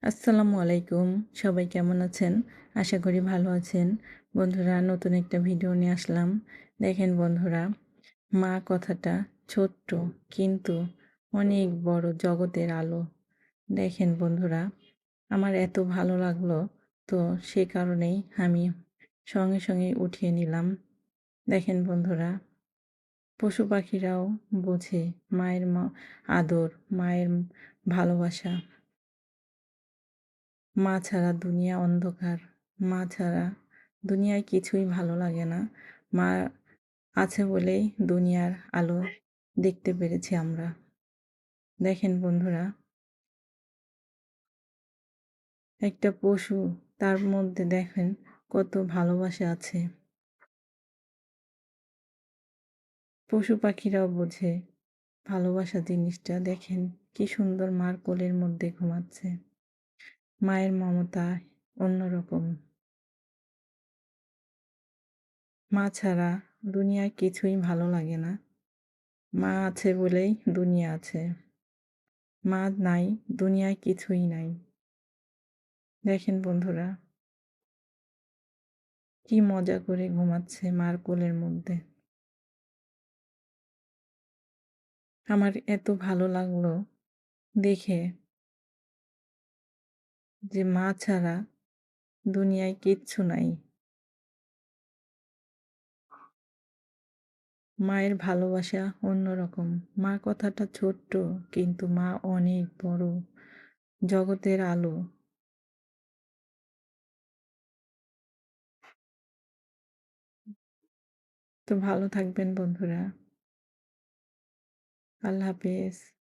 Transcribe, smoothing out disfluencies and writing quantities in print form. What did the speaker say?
আসসালামু আলাইকুম। সবাই কেমন আছেন? আশা করি ভালো আছেন। বন্ধুরা নতুন একটা ভিডিও নিয়ে আসলাম। দেখেন বন্ধুরা, মা কথাটা ছোট্ট কিন্তু অনেক বড় জগতের আলো। দেখেন বন্ধুরা, আমার এত ভালো লাগলো তো সে কারণেই আমি সঙ্গে উঠিয়ে নিলাম। দেখেন বন্ধুরা, পশু পাখিরাও বোঝে মায়ের আদর, মায়ের ভালোবাসা। মা ছাড়া দুনিয়া অন্ধকার। মা ছাড়া দুনিয়ায় কিছুই ভালো লাগে না। মা আছে বলেই দুনিয়ার আলো দেখতে পেরেছি আমরা। দেখেন বন্ধুরা, একটা পশু তার মধ্যে দেখেন কত ভালোবাসা আছে। পশু পাখিরাও বোঝে ভালোবাসা জিনিসটা। দেখেন কি সুন্দর মার কোলের মধ্যে ঘুমাচ্ছে। মায়ের মমতা অন্যরকম। মা ছাড়া দুনিয়ায় কিছুই ভালো লাগে না। মা আছে বলেই দুনিয়া আছে। মা নাই, দুনিয়ায় কিছুই নাই। দেখেন বন্ধুরা, কি মজা করে ঘুমাচ্ছে মার কোলের মধ্যে। আমার এত ভালো লাগলো দেখে যে মা ছাড়া দুনিয়ায় কিচ্ছু নাই। মায়ের ভালোবাসা অন্যরকম। মা কথাটা ছোট্ট কিন্তু মা অনেক বড়, জগতের আলো। তো ভালো থাকবেন বন্ধুরা। আল্লাহ হাফেজ।